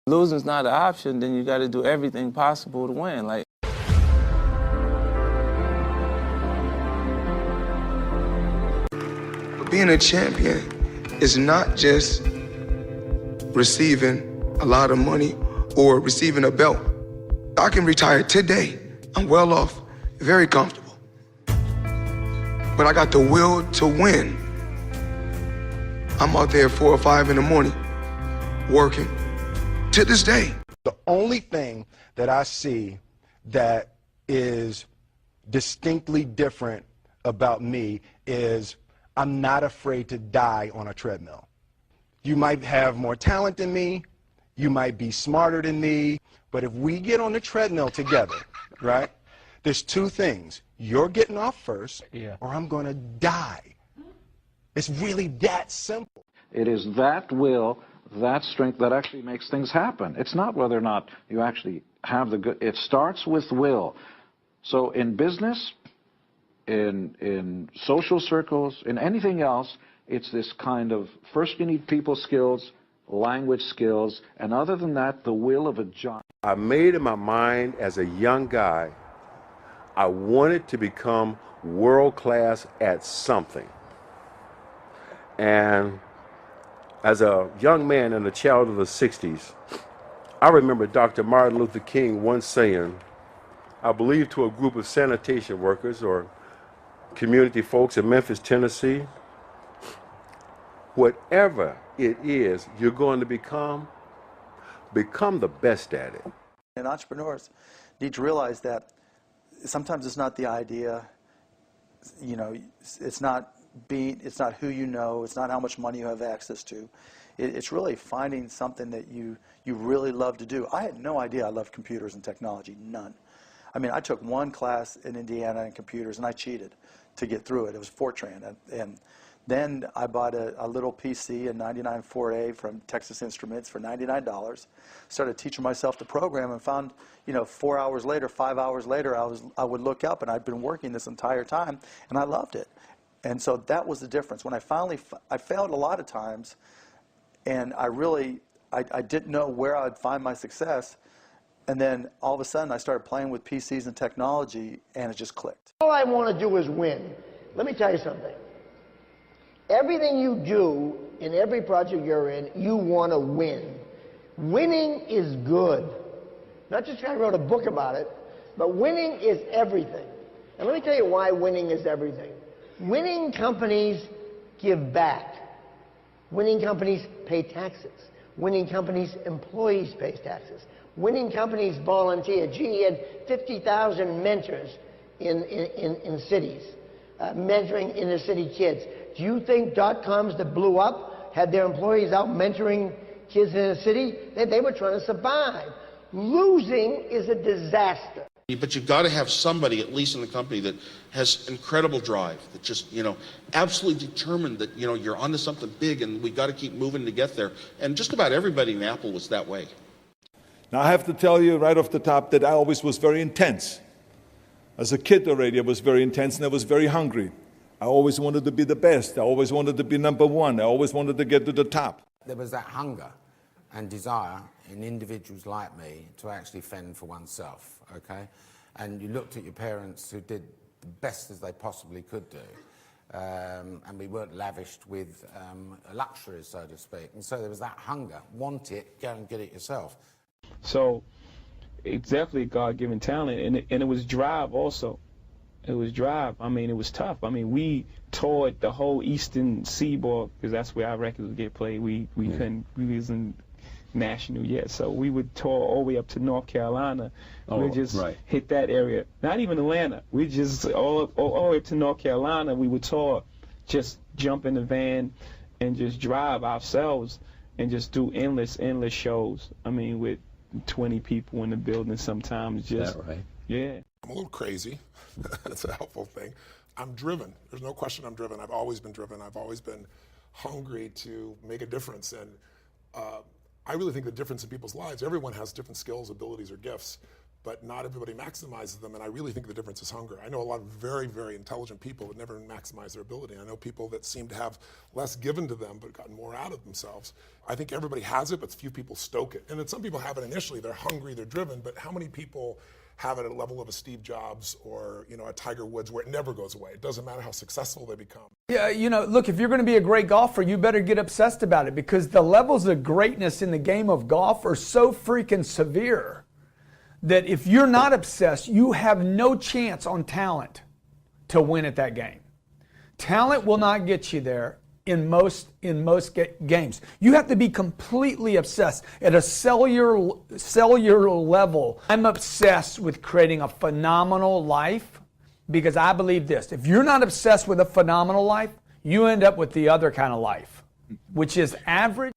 Losing's not an option, then you got to do everything possible to win. Like, being a champion is not just receiving a lot of money or receiving a belt. I can retire today. I'm well off, very comfortable. But I got the will to win. I'm out there 4 or 5 in the morning working to this day. The only thing that I see that is distinctly different about me is I'm not afraid to die on a treadmill. You might have more talent than me, you might be smarter than me, but if we get on the treadmill together, right, there's 2 things. You're getting off first, or I'm going to die. It's really that simple. It is that will, that strength that actually makes things happen. It's not whether or not you actually have the good. It starts with will. So in business, in social circles, in anything else, it's this kind of, first you need people skills, language skills, and other than that, the will of a giant. I made in my mind as a young guy, I wanted to become world-class at something. And as a young man and a child of the 60s, I remember Dr. Martin Luther King once saying, I believe to a group of sanitation workers or community folks in Memphis, Tennessee, whatever it is you're going to become the best at it. And entrepreneurs need to realize that sometimes it's not the idea, you know, it's not who you know, it's not how much money you have access to. It's really finding something that you really love to do. I had no idea I loved computers and technology, none. I mean, I took 1 class in Indiana in computers and I cheated to get through it. It was Fortran. And then I bought a little PC, a 99 4A from Texas Instruments for $99. Started teaching myself to program and found, you know, 4 hours later, 5 hours later, I would look up and I'd been working this entire time and I loved it. And so that was the difference. When I finally, I failed a lot of times and I didn't know where I'd find my success. And then all of a sudden I started playing with PCs and technology and it just clicked. All I want to do is win. Let me tell you something. Everything you do in every project you're in, you want to win. Winning is good. Not just I wrote a book about it, but winning is everything. And let me tell you why winning is everything. Winning companies give back. Winning companies pay taxes. Winning companies' employees pay taxes. Winning companies volunteer. GE had 50,000 mentors in cities, mentoring inner city kids. Do you think dot-coms that blew up had their employees out mentoring kids in the city? They were trying to survive. Losing is a disaster. But you've got to have somebody, at least in the company, that has incredible drive, that just, you know, absolutely determined that, you know, you're onto something big and we've got to keep moving to get there. And just about everybody in Apple was that way. Now, I have to tell you right off the top that I always was very intense. As a kid already, I was very intense and I was very hungry. I always wanted to be the best. I always wanted to be number 1. I always wanted to get to the top. There was that hunger and desire in individuals like me to actually fend for oneself, okay? And you looked at your parents who did the best as they possibly could do. And we weren't lavished with luxuries, so to speak. And so there was that hunger. Want it, go and get it yourself. so it's definitely a God-given talent, and it was drive also. It was drive. I mean, it was tough. I mean, we toured the whole eastern seaboard because that's where our records would get played. We wasn't national yet, so we would tour all the way up to North Carolina. We just hit that area. Not even Atlanta. We just all the way up to North Carolina. We would tour, just jump in the van and just drive ourselves and just do endless shows. I mean, with 20 people in the building sometimes. Just is that right? Yeah. I'm a little crazy. That's a helpful thing. I'm driven. There's no question I'm driven. I've always been driven. I've always been hungry to make a difference. And I really think the difference in people's lives, everyone has different skills, abilities, or gifts. but not everybody maximizes them, and I really think the difference is hunger. I know a lot of very, very intelligent people that never maximize their ability. I know people that seem to have less given to them but gotten more out of themselves. I think everybody has it, but few people stoke it. And then some people have it initially. They're hungry, they're driven, but how many people have it at a level of a Steve Jobs or, a Tiger Woods where it never goes away? It doesn't matter how successful they become. Yeah, look, if you're going to be a great golfer, you better get obsessed about it, because the levels of greatness in the game of golf are so freaking severe that if you're not obsessed, you have no chance on talent to win at that game. Talent will not get you there in most games. You have to be completely obsessed at a cellular level. I'm obsessed with creating a phenomenal life, because I believe this: if you're not obsessed with a phenomenal life, you end up with the other kind of life, which is average.